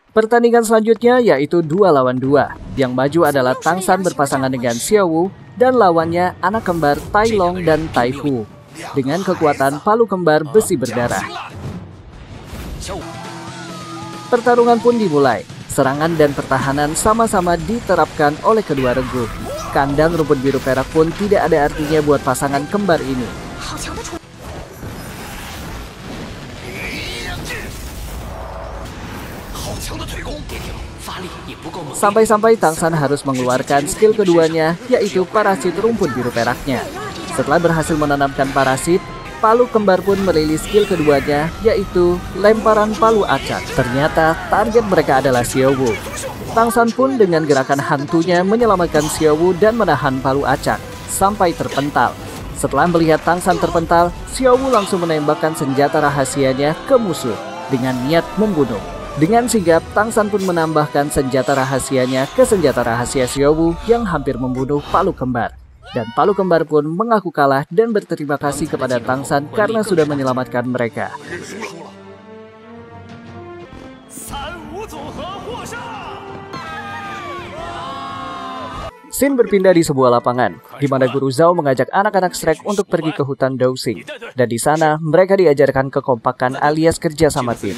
Pertandingan selanjutnya yaitu 2 lawan 2. Yang maju adalah Tang San berpasangan dengan Xiao Wu dan lawannya anak kembar Tai Long dan Tai Fu dengan kekuatan palu kembar besi berdarah. Pertarungan pun dimulai. Serangan dan pertahanan sama-sama diterapkan oleh kedua regu. Kandang rumput biru perak pun tidak ada artinya buat pasangan kembar ini. Sampai-sampai Tang San harus mengeluarkan skill keduanya, yaitu parasit rumput biru peraknya. Setelah berhasil menanamkan parasit, palu kembar pun merilis skill keduanya, yaitu lemparan palu acak. Ternyata target mereka adalah Xiao Wu. Tang San pun dengan gerakan hantunya menyelamatkan Xiao Wu dan menahan palu acak sampai terpental. Setelah melihat Tang San terpental, Xiao Wu langsung menembakkan senjata rahasianya ke musuh dengan niat membunuh. Dengan sigap, Tang San pun menambahkan senjata rahasianya ke senjata rahasia Xiao Wu yang hampir membunuh palu kembar. Dan palu kembar pun mengaku kalah dan berterima kasih kepada Tang San karena sudah menyelamatkan mereka. Scene berpindah di sebuah lapangan, di mana Guru Zhao mengajak anak-anak Shrek untuk pergi ke hutan Dowsing. Dan di sana, mereka diajarkan kekompakan alias kerja sama tim.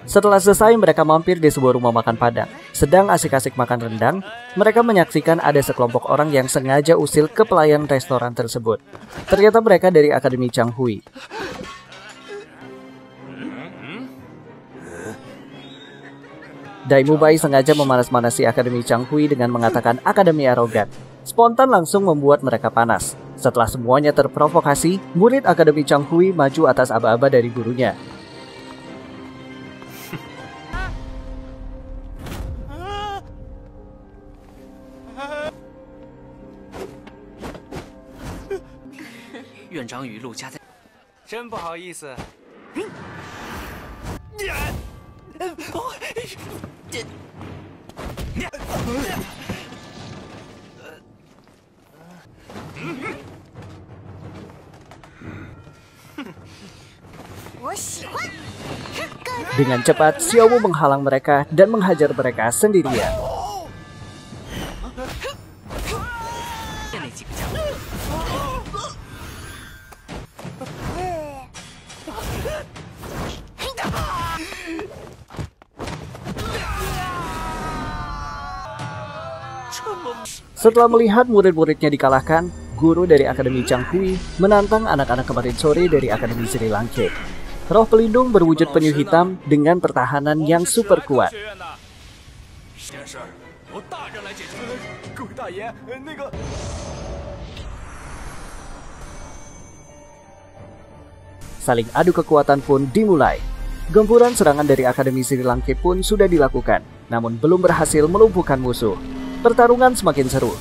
Setelah selesai, mereka mampir di sebuah rumah makan Padang. Sedang asik-asik makan rendang, mereka menyaksikan ada sekelompok orang yang sengaja usil ke pelayan restoran tersebut. Ternyata mereka dari Akademi Changhui. Dai Mubai sengaja memanas-manasi Akademi Changhui dengan mengatakan akademi arogan. Spontan langsung membuat mereka panas. Setelah semuanya terprovokasi, murid Akademi Changhui maju atas aba-aba dari gurunya. Dengan cepat, Xiao Wu menghalang mereka dan menghajar mereka sendirian. Setelah melihat murid-muridnya dikalahkan, guru dari Akademi Changhui menantang anak-anak kemarin sore dari Akademi Sri Lanka. Roh pelindung berwujud penyu hitam dengan pertahanan yang super kuat. Saling adu kekuatan pun dimulai. Gempuran serangan dari Akademi Sri Lanka pun sudah dilakukan, namun belum berhasil melumpuhkan musuh. Pertarungan semakin seru.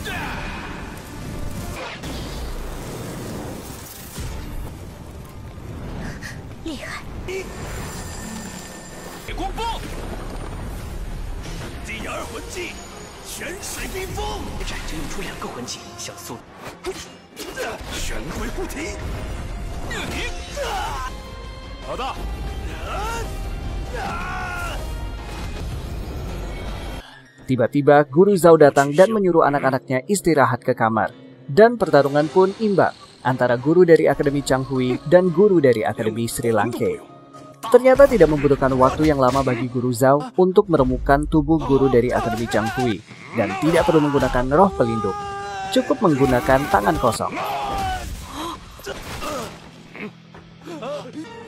Tiba-tiba Guru Zhao datang dan menyuruh anak-anaknya istirahat ke kamar. Dan pertarungan pun imbang antara guru dari Akademi Changhui dan guru dari Akademi Sri Lanka. Ternyata tidak membutuhkan waktu yang lama bagi Guru Zhao untuk meremukkan tubuh guru dari Akademi Changhui. Dan tidak perlu menggunakan roh pelindung. Cukup menggunakan tangan kosong.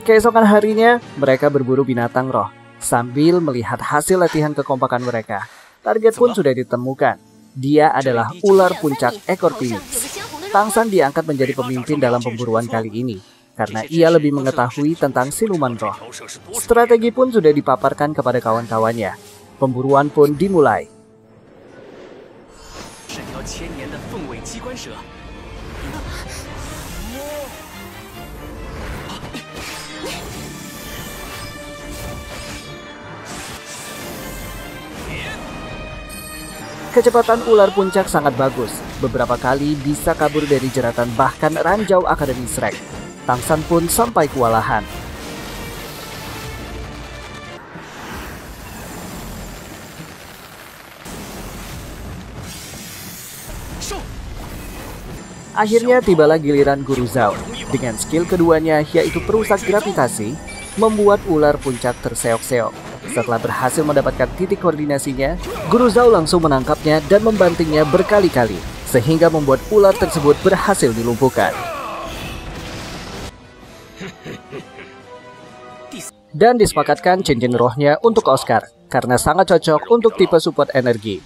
Keesokan harinya, mereka berburu binatang roh. Sambil melihat hasil latihan kekompakan mereka. Target pun sudah ditemukan. Dia adalah ular puncak ekor Phoenix. Tang San diangkat menjadi pemimpin dalam pemburuan kali ini, karena ia lebih mengetahui tentang siluman roh. Strategi pun sudah dipaparkan kepada kawan-kawannya. Pemburuan pun dimulai. Kecepatan ular puncak sangat bagus, beberapa kali bisa kabur dari jeratan bahkan ranjau Akademi Shrek. Tangsan pun sampai kewalahan. Akhirnya tibalah giliran Guru Zhao. Dengan skill keduanya yaitu perusak gravitasi, membuat ular puncak terseok-seok. Setelah berhasil mendapatkan titik koordinasinya, Guru Zhao langsung menangkapnya dan membantingnya berkali-kali, sehingga membuat ular tersebut berhasil dilumpuhkan. Dan disepakatkan cincin rohnya untuk Oscar, karena sangat cocok untuk tipe support energi.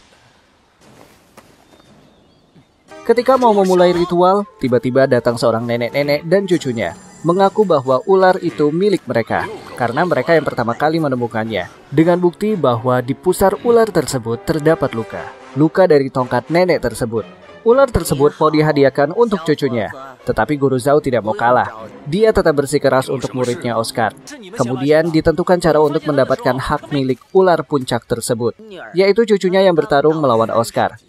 Ketika mau memulai ritual, tiba-tiba datang seorang nenek-nenek dan cucunya, mengaku bahwa ular itu milik mereka, karena mereka yang pertama kali menemukannya, dengan bukti bahwa di pusar ular tersebut terdapat luka dari tongkat nenek tersebut. Ular tersebut mau dihadiahkan untuk cucunya, tetapi Guru Zhao tidak mau kalah. Dia tetap bersikeras untuk muridnya Oscar. Kemudian ditentukan cara untuk mendapatkan hak milik ular puncak tersebut, yaitu cucunya yang bertarung melawan Oscar.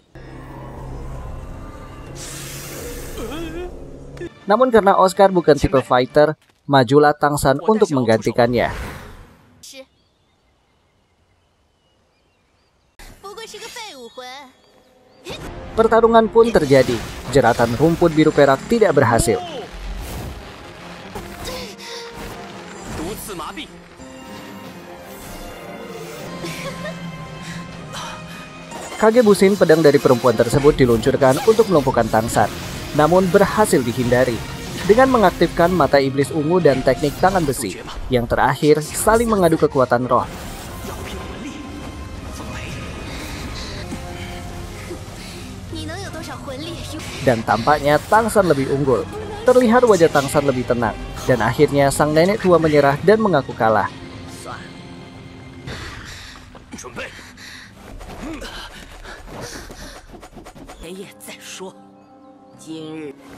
Namun karena Oscar bukan tipe fighter, majulah Tangsan untuk menggantikannya. Pertarungan pun terjadi. Jeratan rumput biru perak tidak berhasil. Kage Busin, pedang dari perempuan tersebut, diluncurkan untuk melumpuhkan Tangsan, namun berhasil dihindari dengan mengaktifkan mata iblis ungu dan teknik tangan besi. Yang terakhir, saling mengadu kekuatan roh. Dan tampaknya Tangsan lebih unggul. Terlihat wajah Tangsan lebih tenang, dan akhirnya sang nenek tua menyerah dan mengaku kalah.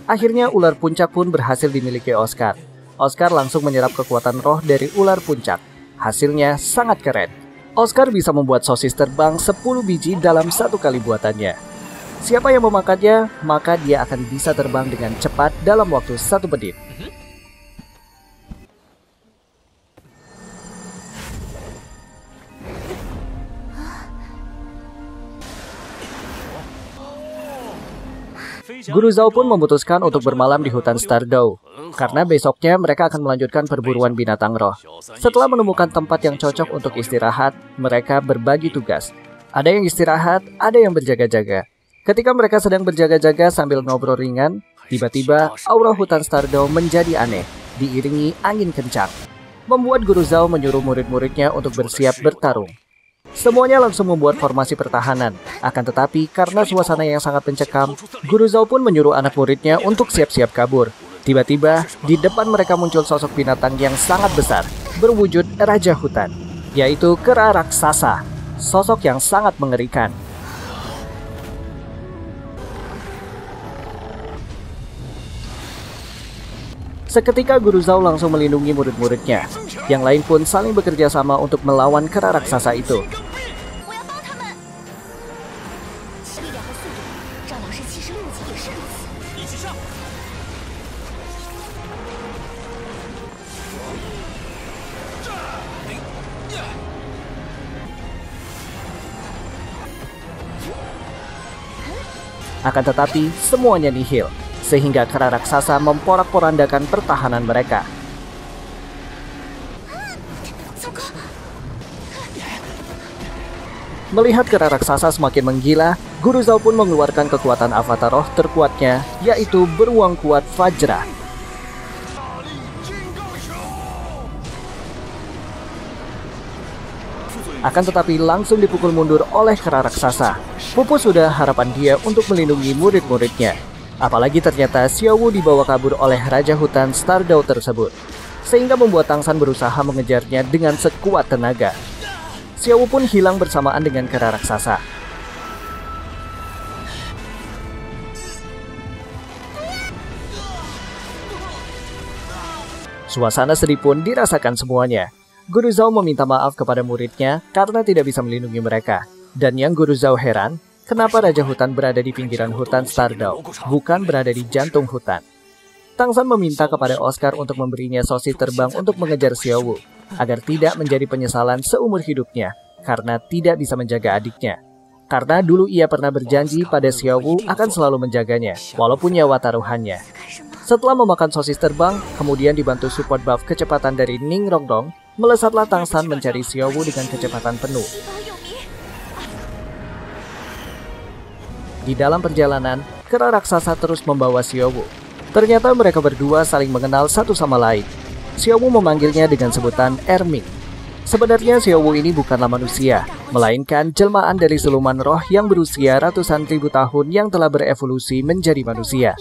Akhirnya ular puncak pun berhasil dimiliki Oscar. Oscar langsung menyerap kekuatan roh dari ular puncak. Hasilnya sangat keren. Oscar bisa membuat sosis terbang 10 biji dalam satu kali buatannya. Siapa yang memakannya, maka dia akan bisa terbang dengan cepat dalam waktu 1 menit. Guru Zhao pun memutuskan untuk bermalam di hutan Stardew, karena besoknya mereka akan melanjutkan perburuan binatang roh. Setelah menemukan tempat yang cocok untuk istirahat, mereka berbagi tugas. Ada yang istirahat, ada yang berjaga-jaga. Ketika mereka sedang berjaga-jaga sambil ngobrol ringan, tiba-tiba aura hutan Stardew menjadi aneh, diiringi angin kencang, membuat Guru Zhao menyuruh murid-muridnya untuk bersiap bertarung. Semuanya langsung membuat formasi pertahanan. Akan tetapi, karena suasana yang sangat mencekam, Guru Zhao pun menyuruh anak muridnya untuk siap-siap kabur. Tiba-tiba, di depan mereka muncul sosok binatang yang sangat besar, berwujud raja hutan, yaitu kera raksasa, sosok yang sangat mengerikan. Seketika Guru Zhao langsung melindungi murid-muridnya. Yang lain pun saling bekerja sama untuk melawan kera raksasa itu. Akan tetapi, semuanya nihil, sehingga kera raksasa memporak-porandakan pertahanan mereka. Melihat kera raksasa semakin menggila, Guru Zhao pun mengeluarkan kekuatan avatar roh terkuatnya, yaitu beruang kuat Vajra. Akan tetapi langsung dipukul mundur oleh kera raksasa. Pupus sudah harapan dia untuk melindungi murid-muridnya. Apalagi ternyata Xiao Wu dibawa kabur oleh Raja Hutan Stardew tersebut, sehingga membuat Tangsan berusaha mengejarnya dengan sekuat tenaga. Xiao Wu pun hilang bersamaan dengan kera raksasa. Suasana sedih pun dirasakan semuanya. Guru Zhao meminta maaf kepada muridnya karena tidak bisa melindungi mereka. Dan yang Guru Zhao heran, kenapa Raja Hutan berada di pinggiran hutan Stardow, bukan berada di jantung hutan. Tang San meminta kepada Oscar untuk memberinya sosis terbang untuk mengejar Xiao Wu, agar tidak menjadi penyesalan seumur hidupnya, karena tidak bisa menjaga adiknya. Karena dulu ia pernah berjanji pada Xiao Wu akan selalu menjaganya, walaupun nyawa taruhannya. Setelah memakan sosis terbang, kemudian dibantu support buff kecepatan dari Ning Rongdong, melesatlah Tang San mencari Xiao Wu dengan kecepatan penuh. Di dalam perjalanan, kera raksasa terus membawa Xiao Wu. Ternyata mereka berdua saling mengenal satu sama lain. Xiao Wu memanggilnya dengan sebutan Erming. Sebenarnya Xiao Wu ini bukanlah manusia, melainkan jelmaan dari siluman roh yang berusia ratusan ribu tahun yang telah berevolusi menjadi manusia.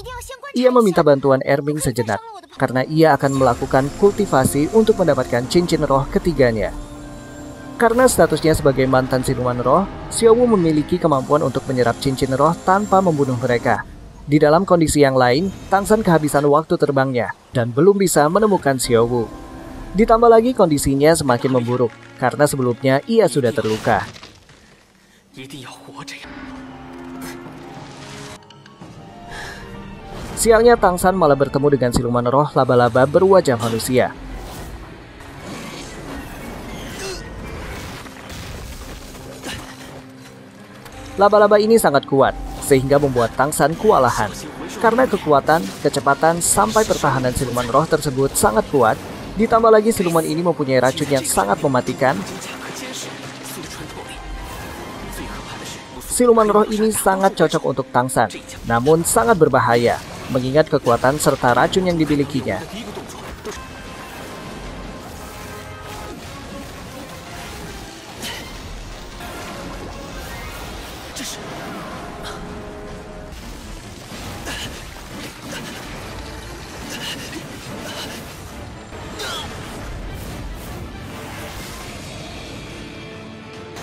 Ia meminta bantuan Erming sejenak, karena ia akan melakukan kultivasi untuk mendapatkan cincin roh ketiganya. Karena statusnya sebagai mantan siluman roh, Xiao Wu memiliki kemampuan untuk menyerap cincin roh tanpa membunuh mereka. Di dalam kondisi yang lain, Tang San kehabisan waktu terbangnya, dan belum bisa menemukan Xiao Wu. Ditambah lagi kondisinya semakin memburuk, karena sebelumnya ia sudah terluka. Sialnya Tang San malah bertemu dengan siluman roh laba-laba berwajah manusia. Laba-laba ini sangat kuat, sehingga membuat Tang San kewalahan. Karena kekuatan, kecepatan, sampai pertahanan siluman roh tersebut sangat kuat, ditambah lagi siluman ini mempunyai racun yang sangat mematikan. Siluman roh ini sangat cocok untuk Tang San, namun sangat berbahaya, mengingat kekuatan serta racun yang dimilikinya.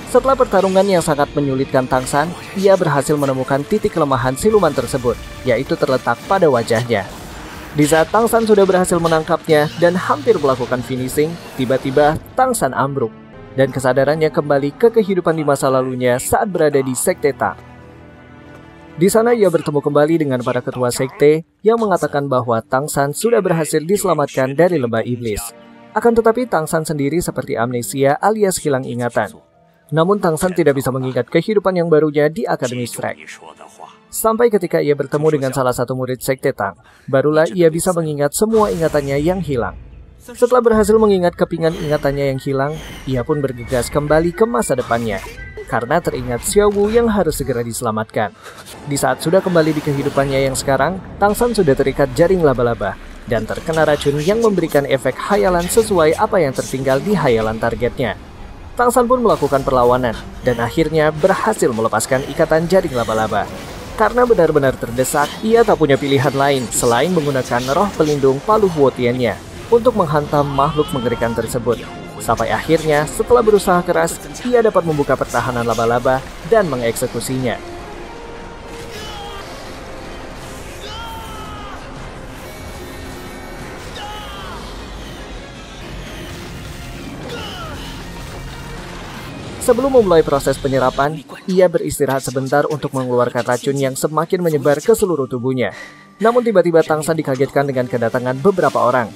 Setelah pertarungan yang sangat menyulitkan Tang San, ia berhasil menemukan titik kelemahan siluman tersebut, yaitu terletak pada wajahnya. Di saat Tang San sudah berhasil menangkapnya dan hampir melakukan finishing, tiba-tiba Tang San ambruk, dan kesadarannya kembali ke kehidupan di masa lalunya saat berada di Sekte Tang. Di sana ia bertemu kembali dengan para ketua sekte yang mengatakan bahwa Tang San sudah berhasil diselamatkan dari lembah iblis. Akan tetapi Tang San sendiri seperti amnesia alias hilang ingatan. Namun Tang San tidak bisa mengingat kehidupan yang barunya di Akademi Shrek. Sampai ketika ia bertemu dengan salah satu murid Sekte Tang, barulah ia bisa mengingat semua ingatannya yang hilang. Setelah berhasil mengingat kepingan ingatannya yang hilang, ia pun bergegas kembali ke masa depannya, karena teringat Xiao Wu yang harus segera diselamatkan. Di saat sudah kembali di kehidupannya yang sekarang, Tang San sudah terikat jaring laba-laba, dan terkena racun yang memberikan efek hayalan sesuai apa yang tertinggal di hayalan targetnya. Tang San pun melakukan perlawanan, dan akhirnya berhasil melepaskan ikatan jaring laba-laba. Karena benar-benar terdesak, ia tak punya pilihan lain selain menggunakan roh pelindung Palu Huotiannya untuk menghantam makhluk mengerikan tersebut. Sampai akhirnya, setelah berusaha keras, ia dapat membuka pertahanan laba-laba dan mengeksekusinya. Sebelum memulai proses penyerapan, ia beristirahat sebentar untuk mengeluarkan racun yang semakin menyebar ke seluruh tubuhnya. Namun tiba-tiba Tang San dikagetkan dengan kedatangan beberapa orang,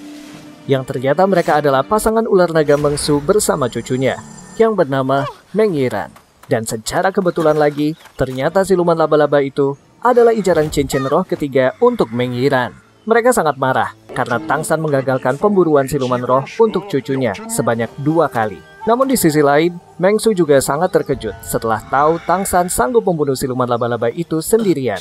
yang ternyata mereka adalah pasangan ular naga Mengsu bersama cucunya, yang bernama Meng Yiran. Dan secara kebetulan lagi, ternyata siluman laba-laba itu adalah incaran cincin roh ketiga untuk Meng Yiran. Mereka sangat marah karena Tang San menggagalkan pemburuan siluman roh untuk cucunya sebanyak 2 kali. Namun di sisi lain, Mengsu juga sangat terkejut setelah tahu Tang San sanggup membunuh siluman laba-laba itu sendirian.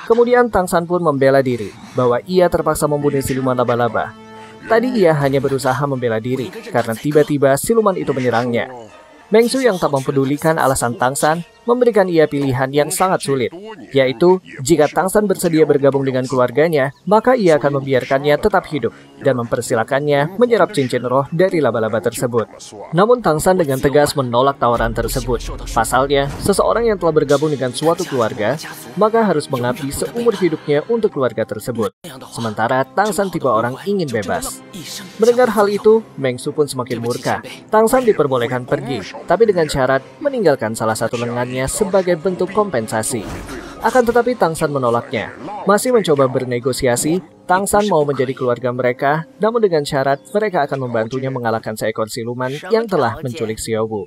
Kemudian Tang San pun membela diri bahwa ia terpaksa membunuh siluman laba-laba. Tadi ia hanya berusaha membela diri karena tiba-tiba siluman itu menyerangnya. Mengsu yang tak mempedulikan alasan Tang San memberikan ia pilihan yang sangat sulit, yaitu jika Tang San bersedia bergabung dengan keluarganya, maka ia akan membiarkannya tetap hidup dan mempersilakannya menyerap cincin roh dari laba-laba tersebut. Namun Tang San dengan tegas menolak tawaran tersebut. Pasalnya, seseorang yang telah bergabung dengan suatu keluarga, maka harus mengabdi seumur hidupnya untuk keluarga tersebut. Sementara Tang San tipe orang ingin bebas. Mendengar hal itu, Mengsu pun semakin murka. Tang San diperbolehkan pergi, tapi dengan syarat meninggalkan salah satu lengannya sebagai bentuk kompensasi. Akan tetapi Tang San menolaknya. Masih mencoba bernegosiasi, Tang San mau menjadi keluarga mereka, namun dengan syarat mereka akan membantunya mengalahkan seekor siluman yang telah menculik Xiao Wu.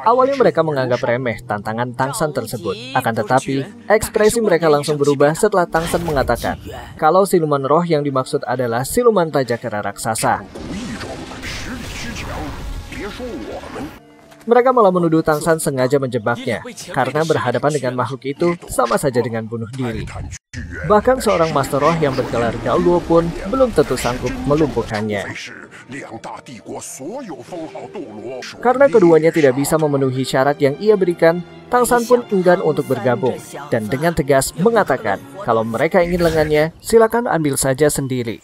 Awalnya mereka menganggap remeh tantangan Tang San tersebut. Akan tetapi, ekspresi mereka langsung berubah setelah Tang San mengatakan kalau siluman roh yang dimaksud adalah siluman tajakera raksasa. Mereka malah menuduh Tang San sengaja menjebaknya, karena berhadapan dengan makhluk itu sama saja dengan bunuh diri. Bahkan seorang master roh yang bergelar Gao Luo pun belum tentu sanggup melumpuhkannya. Karena keduanya tidak bisa memenuhi syarat yang ia berikan, Tang San pun enggan untuk bergabung, dan dengan tegas mengatakan kalau mereka ingin lengannya, silakan ambil saja sendiri.